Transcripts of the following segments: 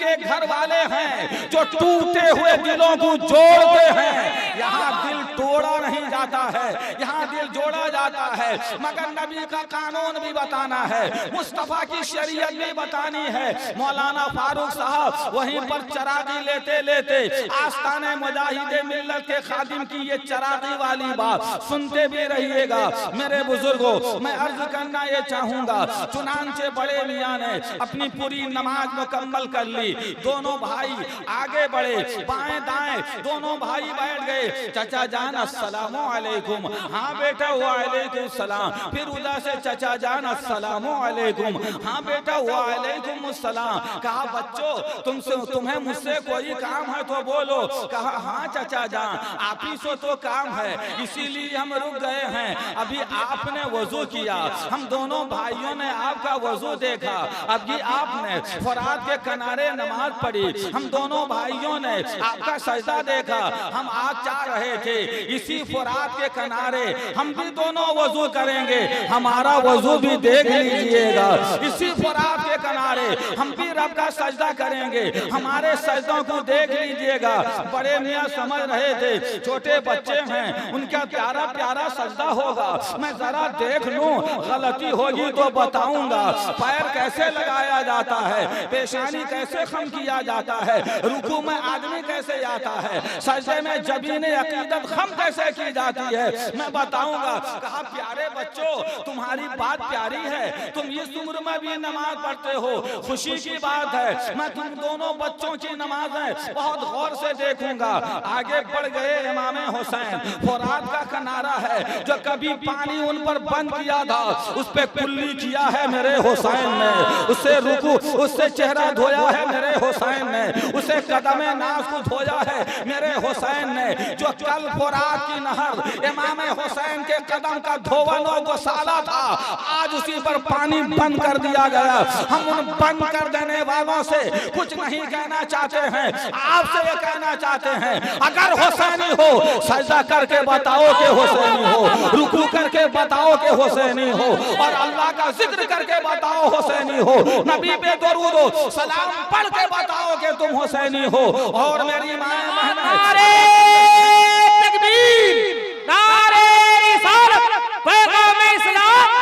के घर वाले हैं जो टूटे हुए दिलों को जोड़ते हैं। यहाँ दिल तोड़ा नहीं जाता है, यहाँ दिल जोड़ा जाता है। मगर नबी का कानून भी बताना है, मुस्तफा की शरीयत भी बतानी है। मौलाना फारूक साहब वहीं पर चरागी लेते लेते आस्ताने मुजाहिदे मिल्लत के खादिम की ये चरागी वाली बात सुनते भी रहिएगा। मेरे बुजुर्गों, मैं अर्ज करना ये चाहूंगा, चुनांचे बड़े मियां ने अपनी पूरी नमाज मुकम्मल कर ली। दोनों भाई आगे बढ़े, बाएं दाएं दोनों भाई बैठ गए। चचा जान अस्सलामु अलैकुम। हाँ बेटा वालेकुम सलाम। फिर उधर से चचा जान अस्सलामु अलैकुम। हाँ बेटा वालेकुम सलाम। कहा बच्चों तुम्हें मुझसे कोई काम है तो बोलो। कहा हाँ चचा जान आप ही से तो काम है, इसीलिए हम रुक गए हैं। अभी आपने वजू किया, हम दोनों भाइयों ने आपका वजू देखा। अभी आपने फरात के किनारे नमाज पढ़ी, हम दोनों भाइयों ने आपका सजदा देखा। हम आज चाह रहे थे इसी फरात के किनारे हम भी दोनों वजू करेंगे, हमारा वजू भी देख लीजिएगा। इसी फरात के किनारे हम भी रब का सजदा करेंगे, हमारे सजदों को देख लीजिएगा। बड़े मियां समझ रहे थे छोटे बच्चे हैं, उनका प्यारा प्यारा सजदा होगा, मैं जरा देख लूं, गलती होगी तो बताऊंगा। पैर कैसे लगाया जाता है, पेशानी कैसे खम किया जाता है, रुकू में आदमी कैसे जाता है, सजदे में जबीन अकीदत खम कैसे की जाती है, मैं बताऊंगा। कहा प्यारे बच्चों तुम्हारी बात प्यारी है, तुम इस उम्र में भी नमाज पढ़ते हो, खुशी की बात है। मैं तुम दोनों बच्चों की नमाजें बहुत गौर से देखूंगा। आगे बढ़ गए इमाम हुसैन। फरात का किनारा है जो कभी पानी उन पर बंद किया था, उस पे कुल्ली किया है मेरे हुसैन ने, उससे रुकू उससे चेहरा धोया है मेरे हुसैन ने, उसे कदमे नाज को धोया है मेरे हुसैन ने। जो कल फरात की नहर इमाम हुसैन के कदम का धोवन और गोसाला था, आज उसी पर पानी बंद कर दिया गया। हम उन बंद कर देने वालों से कुछ नहीं कहना चाहते हैं, आपसे ये कहना चाहते हैं अगर हुसैनी हो सजदा करके बताओ कि हुसैनी हो, रुकू करके बताओ कि हुसैनी हो, और अल्लाह का जिक्र करके बताओ हुसैनी हो, नबी पे दरूद हो सलाम पढ़ के बताओ कि तुम हुसैनी हो। और मेरी मां बहन नारे तकबीर, नारे रिसालत, पैगाम इस्लाम।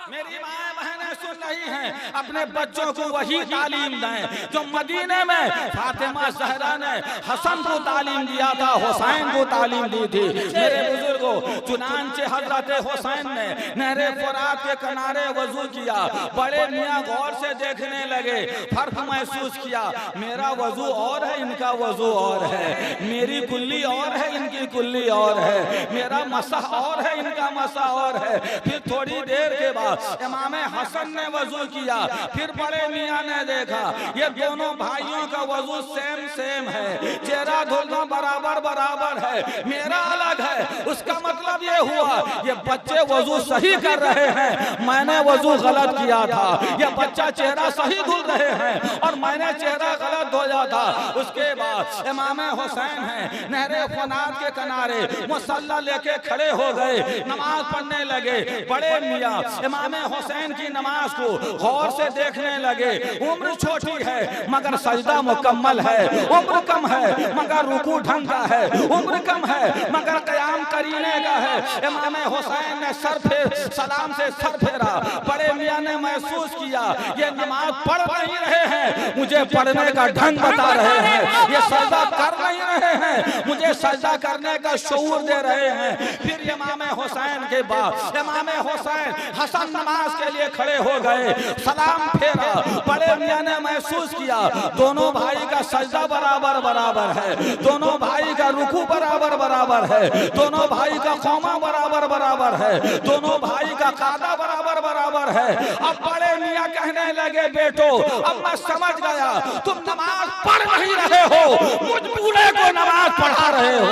मेरी मां बहनें सुन रही हैं, अपने बच्चों को वही तालीम दें जो मदीने में फातिमा ज़हरा ने हसन को तालीम दिया था, हुसैन को तालीम दी थी। मेरे बुजुर्गों, चुनांचे हजरत हुसैन ने नहरे फरात के किनारे वजू किया। बड़े मियां गौर से देखने लगे, फर्क महसूस किया, मेरा वजू और है इनका वजू और है, मेरी कुल्ली और है इनकी कुल्ली और है, मेरा मसा और है इनका मसा और है। फिर थोड़ी देर के बाद इमाम हसन ने वजू किया। फिर बड़े मियां ने देखा ये दोनों भाइयों का वजू सेम सेम है, चेहरा धुलना बराबर बराबर है, मेरा अलग है। उसका मतलब ये हुआ ये बच्चे वजू सही कर रहे हैं, मैंने वजू गलत किया था। ये बच्चा चेहरा सही धुल रहे हैं और मैंने चेहरा गलत धोया था। उसके बाद इमाम हुसैन है नहरे फरात के किनारे मुसल्ला लेके खड़े हो गए, नमाज पढ़ने लगे। बड़े मियां इमाम हुसैन की नमाज को गौर से देखने लगे। उम्र छोटी है मगर सजदा मुकम्मल है, उम्र कम है मगर रुकू ढंग का है, उम्र कम है मगर कयाम करीने का है। इमाम हुसैन ने सलाम से सर फेरा। बड़े मियां ने महसूस किया ये नमाज पढ़ नहीं रहे हैं, मुझे पढ़ने का ढंग बता रहे हैं, ये सजदा कर नहीं रहे हैं, मुझे सजदा करने का शऊर दे रहे हैं। फिर इमाम हुसैन के बाद इमाम हुसैन हसन नमाज के लिए खड़े हो गए, सलाम फेरा। बड़े मियां ने महसूस किया दोनों भाई का सजदा बराबर बराबर है, दोनों भाई का रुकू बराबर बराबर है, दोनों भाई का खौमा बराबर बराबर है, दोनों भाई का कादा बराबर बराबर है। अब बड़े मियां कहने लगे बेटो अब मैं समझ गया तुम नमाज पढ़ नहीं रहे हो, मुझ बूढ़े को नमाज पढ़ा रहे हो।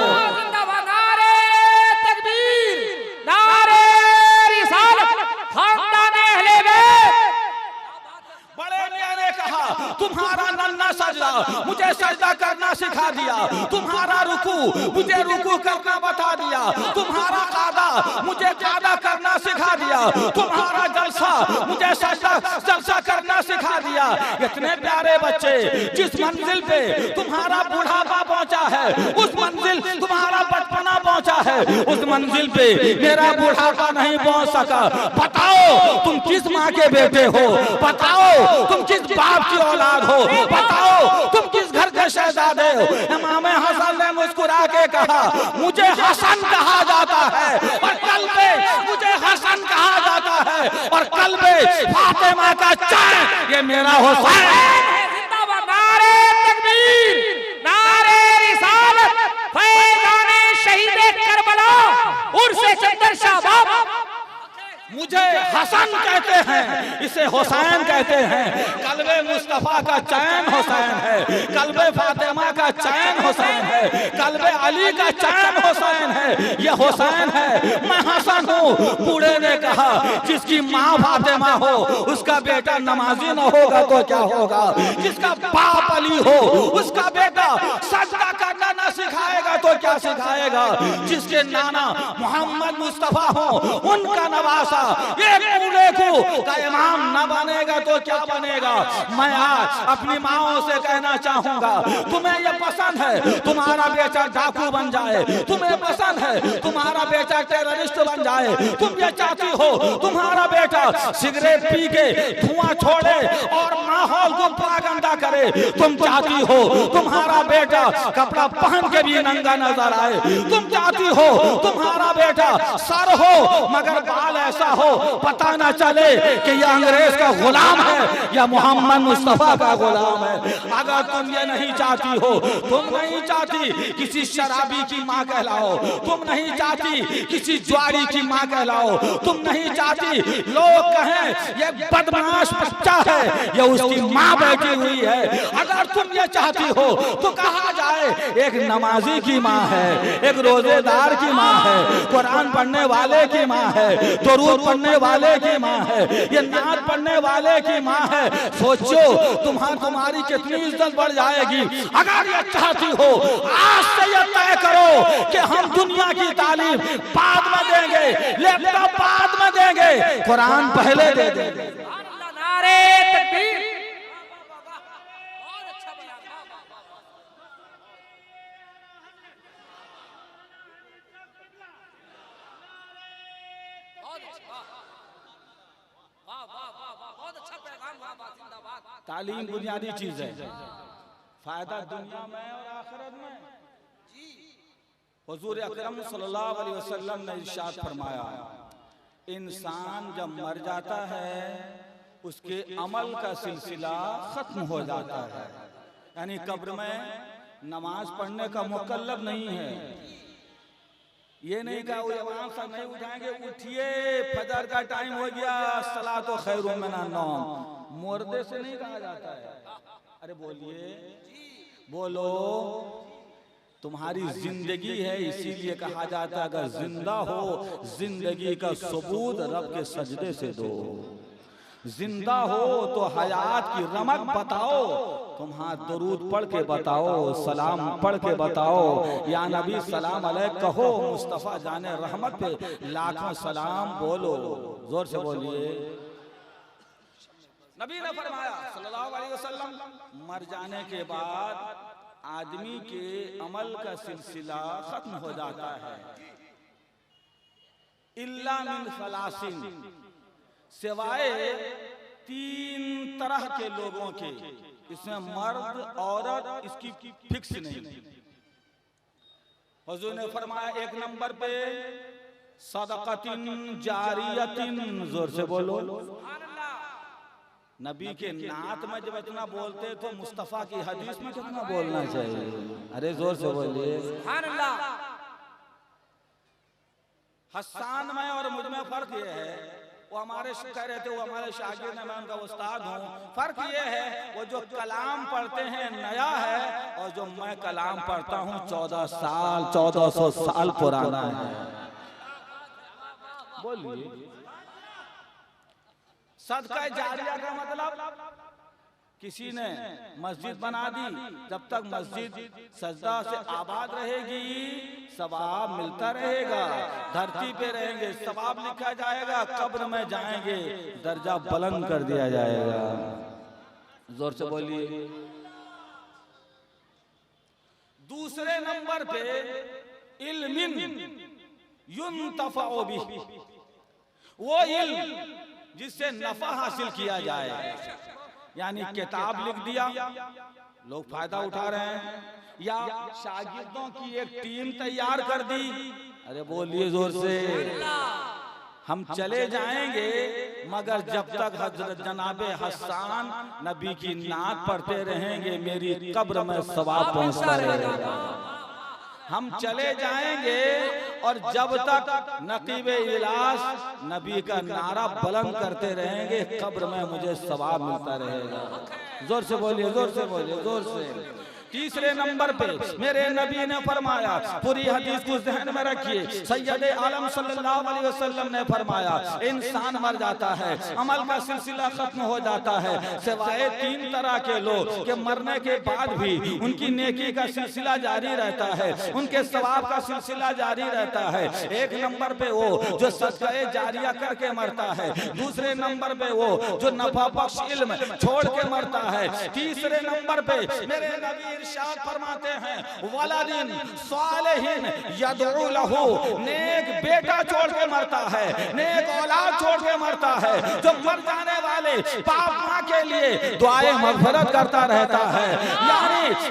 नारे तकबीर, नारे रिसालत, खानदान अहले बैत। बड़े मियां ने कहा तू तुम्हारा नन्ना सजदा मुझे सजदा करना सिखा दिया, तुम्हारा रुकू मुझे रुकू करना बता दिया, तुम्हारा कादा मुझे कादा करना सिखा दिया, तुम्हारा जलसा मुझे जलसा करना सिखा दिया। इतने प्यारे बच्चे, जिस मंजिल पे तुम्हारा बुढ़ापा पहुंचा है, उस मंजिल तुम्हारा बचपना पहुंचा है, उस मंजिल पे मेरा बुढ़ापा नहीं पहुंच सका। बताओ तुम किस माँ के बेटे हो, बताओ तुम किस बाप की औलाद हो, बताओ तुम किस घर के शहजादे हो। इमाम हसन ने मुस्कुरा के कहा मुझे हसन कहा जाता है और कल पे मुझे हसन कहा जाता है और कल पे फातिमा का चैन ये मेरा हुसैन। जिंदाबाद नारे तकबीर, नारे रिसालत, फैज़ाने शहीदे करबला, उर्से चंदरशाह बाबा। मुझे हसन कहते हैं, इसे हुसैन कहते हैं। कल्बे मुस्तफा का चैन हुसैन है, कल्बे फातिमा का चैन हुसैन है, कल्बे अली का चैन हुसैन है। ये हुसैन है, मैं हसन हूँ। बूढ़े ने कहा जिसकी माँ फातिमा हो उसका बेटा नमाजी न होगा तो क्या होगा, जिसका बाप अली हो उसका बेटा सजदा करना न सिखाएगा तो क्या सिखाएगा, जिसके नाना मोहम्मद मुस्तफा हो उनका नवासा एक बूढ़े को का इमाम न बनेगा तो क्या बनेगा। मैं आज अपनी माओ से कहना चाहूंगा, तुम्हें यह पसंद है तुम्हारा बेटा डाकू बन जाए, तुम्हें पसंद है तुम्हारा बेटा टेररिस्ट बन जाए, तुम ये चाहती हो तुम्हारा बेटा सिगरेट पी के धुआं छोड़े और माहौल को पागंदा करे, तुम चाहती हो तुम्हारा बेटा कपड़ा पहन के भी नंगा नजर आए, तुम चाहती हो तुम्हारा बेटा सर हो मगर बाल ऐसा हो पता ना चले कि यह अंग्रेज का गुलाम है या मोहम्मद मुस्तफा का गुलाम है। अगर तुम ये नहीं चाहती हो, तुम नहीं चाहती किसी शराबी की माँ कहलाओ, तुम नहीं चाहती किसी ज्वारी की माँ कहलाओ, तुम नहीं चाहती लोग कहें ये बदमाश बच्चा है, ये उसकी माँ बैठी हुई है, अगर तुम ये चाहती हो तो कहा जाए एक नमाजी की माँ है, एक रोजेदार की माँ है, कुरान पढ़ने वाले की माँ है, दुरूद पढ़ने वाले की माँ है, ये नात पढ़ने वाले की माँ है। सोचो तुम्हारी कितनी इज्जत बढ़ जाएगी। अगर ये चाहती हो आज से ये तय करो कि हम दुनिया की तालीम बाद में देंगे, लैपटॉप बाद में देंगे, कुरान पहले दे देंगे। नारे तकबीर। बहुत अच्छा बयान। तालीम बुनियादी चीज है, फायदा दुनिया में और आखिरत में। हुजूर अकरम सल्लल्लाहु अलैहि वसल्लम ने इरशाद फरमाया, इंसान जब मर जाता है उसके अमल का सिलसिला खत्म हो जाता है, यानी कब्र में नमाज पढ़ने का मुकल्लफ नहीं है। ये नहीं कहा वो इमाम साहब नहीं उठाएंगे, उठिए फजर का टाइम हो गया, सलातो खैरुम मिनन नौम, मुर्दे से नहीं कहा जाता है। अरे बोलिए, बोलो, तुम्हारी जिंदगी है इसीलिए कहा जाता है अगर जिंदा हो जिंदगी का सबूत रब के सजदे से दो, जिंदा हो तो हयात की रमक बताओ, तुम हाथ दरूद पढ़ के बताओ, सलाम पढ़ के बताओ, या नबी सलाम अलैक कहो, मुस्तफ़ा जाने रहमत पे लाखों सलाम बोलो, जोर से बोलिए। नबी ने फरमाया सल्लल्लाहु अलैहि वसल्लम, मर जाने के बाद आदमी के अमल का सिलसिला खत्म हो जाता है, इल्ला मिन सलासिन, सिवाय 3 तरह के लोगों के, इसमें मर्द औरत इसकी फिक्स नहीं। हुजूर ने फरमाया 1 नंबर पे सदक़तिन जारियतिन, जोर से बोलो। नबी के नात में जब इतना बोलते तो मुस्तफा की हदीस में कितना बोलना चाहिए, अरे जोर से बोलिए। हसन में और मुझ में फर्क ये है, वो हमारे कह रहे थे वो हमारे शागिर्द हैं, मैं उनका उस्ताद हूँ, फर्क ये है वो जो कलाम पढ़ते हैं नया है और जो मैं कलाम पढ़ता हूँ 1400 साल पुराना है। बोलिए, सदका जारिया का मतलब किसी ने मस्जिद बना दी, जब तक मस्जिद सजदा से आबाद रहेगी सवाब मिलता रहेगा, धरती पे रहेंगे सवाब लिखा जाएगा, कब्र में जाएंगे दर्जा बुलंद कर दिया जाएगा। जोर से बोलिए। दूसरे नंबर पे इल्मिन युन्तफ़अ बिही, वो इल्म जिससे नफा हासिल किया जाए, यानी किताब लिख दिया लोग फायदा उठा रहे हैं, या शागिर्दों की एक टीम तैयार कर दी। अरे बोलिए जोर से। हम चले जाएंगे मगर जब तक हजरत जनाबे हसन नबी की नात पढ़ते रहेंगे मेरी कब्र में सवाब पहुंचता रहेगा। हम चले जाएंगे और जब तक नकीबे इलास नबी का नारा बुलंद करते रहेंगे कब्र में मुझे सवाब मिलता रहेगा। जोर से बोलिए, जोर से बोलिए, जोर से। तीसरे नंबर पे मेरे नबी ने फरमाया, पूरी हदीस को ज़हन में रखिए, सैयद आलम सल्लल्लाहु अलैहि वसल्लम ने फरमाया इंसान मर जाता है, अमल का सिलसिला खत्म हो जाता है, सिवाय 3 तरह के लोग के मरने के बाद भी उनकी नेकी का सिलसिला जारी रहता है, उनके सवाब का सिलसिला जारी रहता है। एक नंबर पे वो जो सदक़े जारिया करके मरता है, दूसरे नंबर पे वो जो नफा बख्श इल्म छोड़ के मरता है, तीसरे नंबर पे मेरे नबी इरशाद फरमाते हैं वलदिन सालिहिन यदउ लहू, नेक बेटा छोड़ के मरता है, नेक औलाद छोड़ के मरता है, जो मर जाने वाले बाप माँ के लिए दुआए मग़फ़िरत करता रहता है।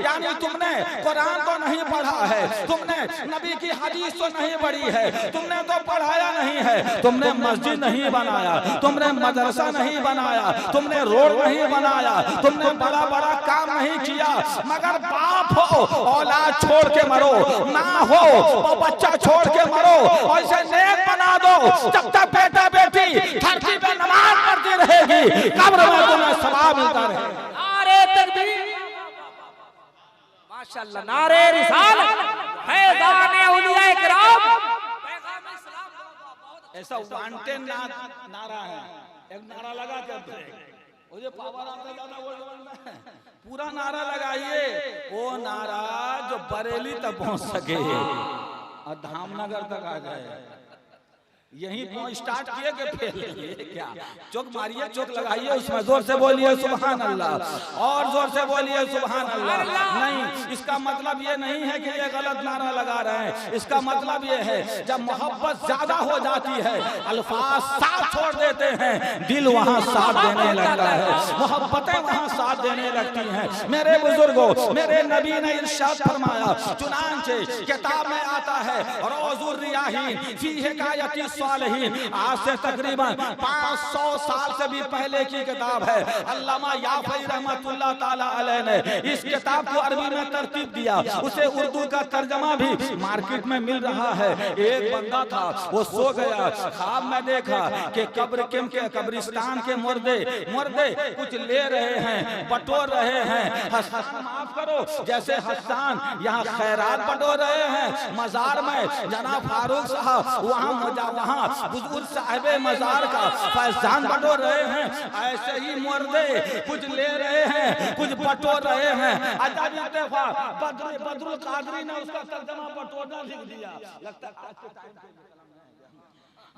यानी तुमने कुरान तो नहीं पढ़ा है, तुमने नबी की हदीस तो नहीं पढ़ी है, तुमने तो पढ़ाया नहीं है, तुमने मस्जिद नहीं बनाया, तुमने मदरसा नहीं बनाया, तुमने रोड नहीं बनाया, तुमने बड़ा बड़ा काम नहीं किया, मगर बाप हो औलाद छोड़ के मरो, माँ हो वो बच्चा छोड़ के मरो, ऐसे नेक बना दो जब तक बेटा बेटी धरती पे नमाज पढ़ती रहेगी कब्र में तुम्हें सवाब मिलता रहेगा। नारे तकबीर, माशाअल्लाह, नारे रिसालत, फैज़ाने औलिया इकराम, पैगाम इस्लाम। ऐसा वांटेड नारा है, एक नारा लगा कर मुझे पावर आता ज्यादा वो पूरा नारा लगाइए, वो नारा जो बरेली तक पहुंच सके और धामनगर तक आ जाए। यहीं स्टार्ट किए कि फेल क्या? चौक मारिए, चौक लगाइए, उसमें जोर से बोलिए सुभान अल्लाह, और जोर से बोलिए सुभान अल्लाह। नहीं, इसका मतलब ये नहीं है कि ये गलत नारा लगा रहे हैं, इसका मतलब ये है जब मोहब्बत ज्यादा हो जाती है अल्फाज साथ छोड़ देते हैं, दिल वहाँ साथ देने लगता है, मोहब्बतें वहाँ साथ देने लगती हैं। मेरे बुजुर्गों, मेरे नबी ने इरशाद फरमाया, चुनांचे किताब में आता है रोज़ुर रियाहीन फी हिकायती आज से तकरीबन 500 साल से भी पहले की किताब है। अल्लामा याफ़ई रहमतुल्लाह ताला अलैह ने इस किताब को अरबी में तरतीब दिया, उसे उर्दू का तर्जमा भी मार्केट में मिल रहा है। एक बंदा था, वो सो गया, ख्वाब में देखा कि कब्रिस्तान के मुर्दे कुछ ले रहे हैं, बटोर रहे हैं। माफ करो, जैसे हसन यहाँ खैरात बटोर रहे हैं, मजार में जनाब फारूक साहब वहाँ बुजुर्ग साहिब मजार का फैजान बटोर रहे हैं, ऐसे ही मुर्दे कुछ ले रहे हैं, कुछ बटोर रहे हैं। बदरुल कादरी ने उसका तर्जमा बटोरना लिख दिया, लगता है आज के टाइम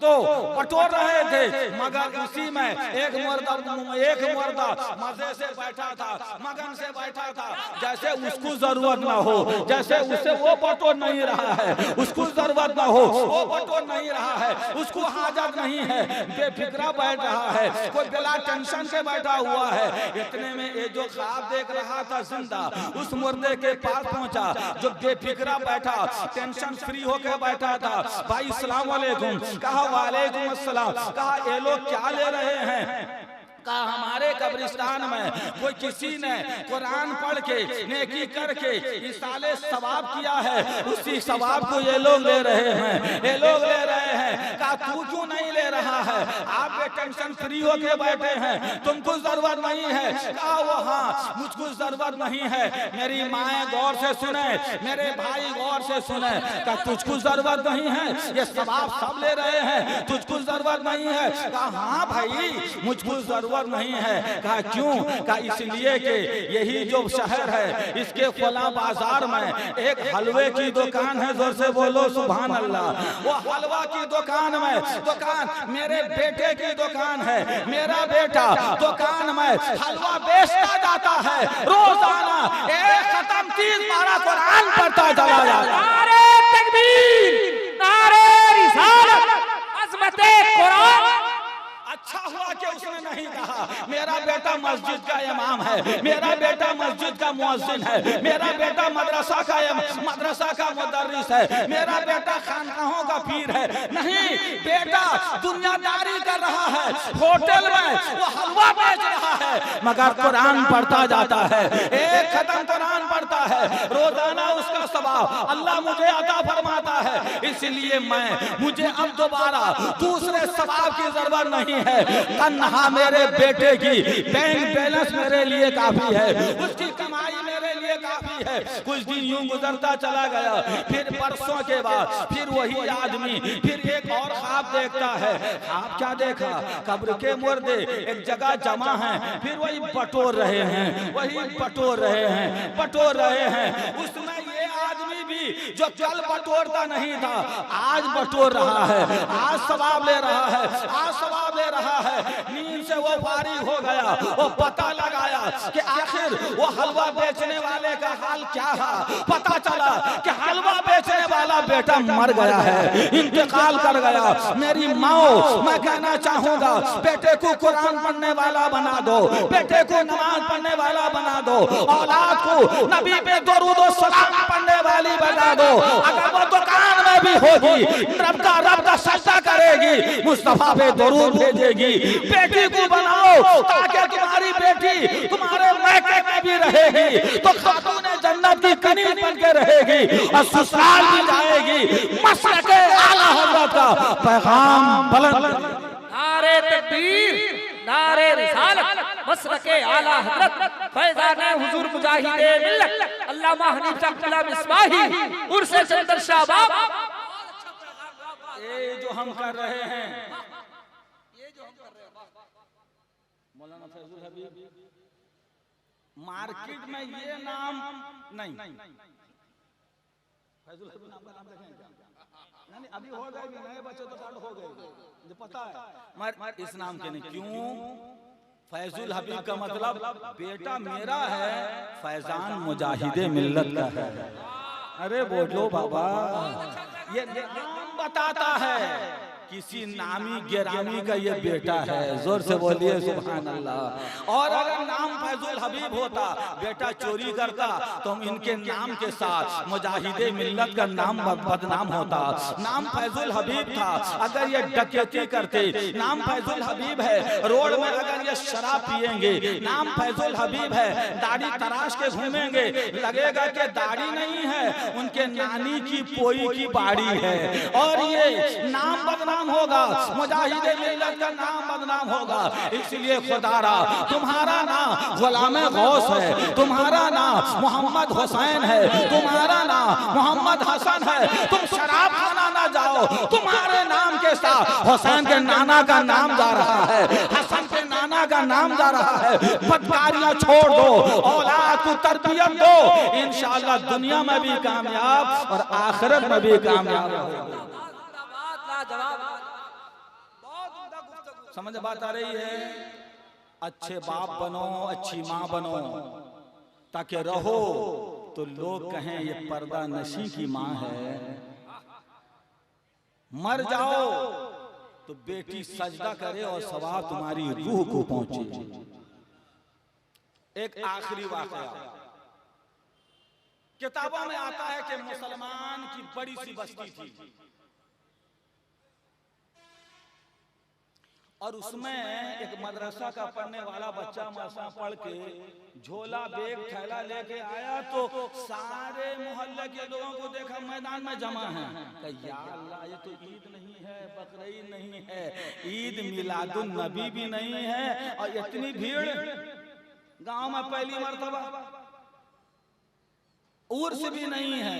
तो बटोर रहे थे, मगर उसी में एक मुर्दा मजे से बैठा था, मगन से बैठा था, जैसे उसको जरूरत ना हो, जैसे उसे वो बटोर नहीं रहा है, उसको जरूरत ना हो, वो बटोर नहीं रहा है, उसको हाजत नहीं है, बेफिक्रा बैठ रहा है, कोई बिला टेंशन से बैठा हुआ है। इतने में ये जो ख्वाब देख रहा था जिंदा, उस मुर्दे के पास पहुंचा जो बेफिक्रा बैठा, टेंशन फ्री होकर बैठा था। भाई अस्सलाम वालेकुम, कहा वालेकुम अस्सलाम, कहा ये लोग क्या ले रहे हैं? कहा हमारे कब्रिस्तान में कोई किसी ने कुरान पढ़ के नेकी करके इसाले सवाब किया है, उसी सवाब को ये लोग ले रहे हैं, ये लोग ले रहे हैं। कहा तू क्यों नहीं ले ले रहा है, आप भी टेंशन फ्री होके बैठे हैं, तुमको जरूरत नहीं है। कहा वो हाँ, मुझको जरूरत नहीं है। मेरी माए गौर से सुने, मेरे भाई गौर से सुने। कहा तुझको जरूरत नहीं है, ये सवाब सब ले रहे हैं, तुझको जरूरत नहीं है। कहा हाँ भाई मुझको जरूरत नहीं है। कहा क्यों? कहा इसलिए कि यही जो शहर है, इसके फला बाजार में एक हलवे की दुकान है, जोर से बोलो सुभान अल्लाह। वो हलवा की दुकान में, दुकान मेरे बेटे की दुकान है, मेरा बेटा दुकान में हलवा बेचता जाता है, रोजाना एक खत्म 30 पारा कुरान पढ़ता चला जाता है। नारे तकबीर, नारे रिसालत, अज़मते कुरान। अच्छा हुआ कि उसने नहीं कहा मेरा बेटा मस्जिद का इमाम है, मेरा बेटा मस्जिद का मुअज्जिन है, मेरा बेटा मदरसा का मुदर्रिस है, मेरा बेटा खानकाहों का पीर है। नहीं, बेटा दुनियादारी कर रहा है, होटल में वो हलवा बेच रहा है, मगर कुरान पढ़ता जाता है, एक खत्म कुरान पढ़ता है, रोजाना उसका सवाब अल्लाह मुझे अता फरमाता है। इसलिए मुझे अब दोबारा दूसरे सवाब की जरूरत नहीं है। तन्हा मेरे बेटे की बैंक बैलेंस मेरे लिए काफी है, उसकी कमाई मेरे लिए काफी है। कुछ दिन यूं गुजरता चला गया, फिर परसों के बाद फिर वही आदमी फिर एक और ख्वाब देखता है। ख्वाब क्या देखा? कब्र के मुर्दे एक जगह जमा हैं, फिर वही बटोर रहे हैं, वही बटोर रहे हैं, बटोर रहे हैं। उसमें ये आदमी भी जो कल बटोरता नहीं था, आज बटोर रहा है, आज सवाब ले रहा है, आज सवाब ले रहा है। नींद से वो फारिग हो गया, वो पता लगाया कि आखिर वो हलवा बेचने वाले का हाल क्या है। पता चला कि हलवा बेचने वाला बेटा मर गया है, इंतकाल कर गया। मेरी माँ, मैं कहना चाहूंगा बेटे को कुरान पढ़ने वाला बना दो, बेटे को नमाज पढ़ने वाला बना दो, औलाद को नबी पे दुरूद और सलाम पढ़ने वाली बना दो। अगर वो दुकान में भी होगी, रब का सजदा करेगी, मुस्तफा पे दुरूद भेजेगी। बेटी को बनाओ ताकि तुम्हारी बेटी तुम्हारे मैके में भी रहेगी, तो खातूने जन्नत की कनीज बन के रहेगी और ससुराल भी जाएगी। मसलक आला हज़रत का पैगाम बुलंद। नारे तकबीर, नारे रिसालत, मसलके आला हज़रत फैज़ाने हुजूर मुजाहिदे मिल्लत अल्लामा हनीफ अब्दुल्लाह मिसबाही उर्से चंदर शाहबाब। ये जो हम कर रहे हैं, मौलाना फैजुल हबीब, मार्केट में ये नाम नहीं, फैजुल हबीब नाम रखेंगे नहीं, अभी हो गए नए बच्चे तो हो गए, मुझे पता है, मगर इस नाम के नहीं। क्यों? फैजुल हबीब का मतलब बेटा मेरा है, फैजान मुजाहिदे मिल्लत का है। अरे बोलो बाबा, ये नाम बताता है किसी नामी गिरामी का ये बेटा है। जोर से बोलिए सुभान अल्लाह। और अगर नाम फैजुल हबीब होता, बेटा चोरी करता, तो हम इनके नाम के साथ मुजाहिदे मिल्लत का नाम बदनाम होता। नाम फैजुल हबीब था, अगर ये डकैती करते, नाम फैजुल हबीब है, रोड में अगर ये शराब पिएंगे, नाम फैजुल हबीब है, दाढ़ी तराश के घूमेंगे, लगेगा कि दाढ़ी नहीं है, उनके नानी की पोई की बाड़ी है, और ये नाम बदनाम होगा, मुजाहिदे मिल्लत का नाम बदनाम होगा। इसलिए खुदारा तुम्हारा नाम गुलाम गौस है, तुम्हारा नाम मोहम्मद हुसैन है, तुम्हारा नाम मोहम्मद हसन है। तुम शराब खाना ना जाओ, तुम्हारे नाम के साथ हुसैन के नाना का नाम जा रहा है, हसन के नाना का नाम जा रहा है। बदकारियां छोड़ दो, औलाद को तरबियत दो, इंशाअल्लाह दुनिया में भी कामयाब और आखिरत में भी कामयाब होगा। समझ बात आ रही है? अच्छे बाप बनो, अच्छी माँ बनो, ताकि रहो तो लोग कहें ये पर्दा नशी की माँ है। मर जाओ तो बेटी सजदा करे और सवाब तुम्हारी रूह को पहुंचे। एक आखिरी वाकया किताबों में आता है कि मुसलमान की बड़ी सी बस्ती थी, और उसमें एक मदरसा का पढ़ने वाला बच्चा मदरसा पढ़ के झोला बैग थैला लेके आया तो सारे मोहल्ले के लोगों को देखा मैदान में जमा है। या अल्लाह, ये तो ईद नहीं है, बकरीद नहीं है, ईद मिलादुन नबी भी नहीं है, और इतनी भीड़ गांव में पहली मर्तबा, उर्स भी नहीं है।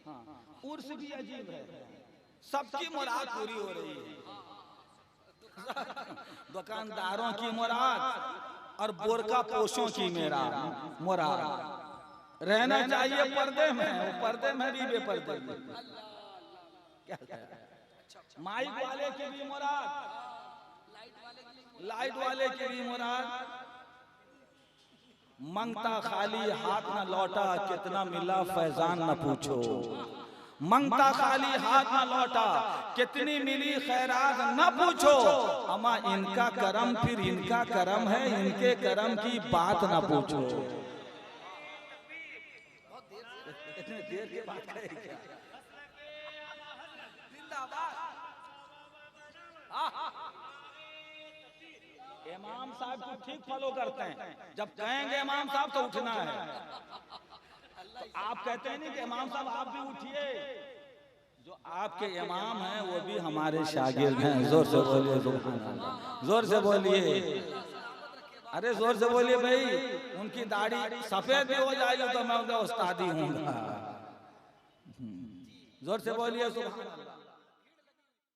हाँ, उर्स भी अजीब है, सबकी मुराद पूरी हो रही है, दुकानदारों की मुराद और बोरका पोशों की मेरा मुराद। रहना चाहिए पर्दे में, वो पर्दे में भी बेपर्दे। क्या माइक वाले की भी मुराद, लाइट वाले की भी मुराद। मंगता खाली हाथ न लौटा, कितना मिला फैजान न पूछो। मंगता खाली हाथ न लौटा, कितनी मिली खैरात न पूछो। अमा इनका करम फिर इनका करम है, इनके करम की बात न पूछो। इतने देर के बात कहे क्या? इमाम साहब को ठीक फॉलो करते हैं, जब कहेंगे इमाम साहब तो उठना है। तो आप कहते हैं नहीं कि इमाम साहब आप भी उठिए। जो आपके इमाम हैं वो भी हमारे शागिर्द हैं। जोर से बोलिए, जोर से बोलिए, अरे जोर से बोलिए भाई। उनकी दाढ़ी सफेद भी हो जाएगी तो मैं उनका उस्तादी हूँ। जोर से बोलिए सुभान अल्लाह।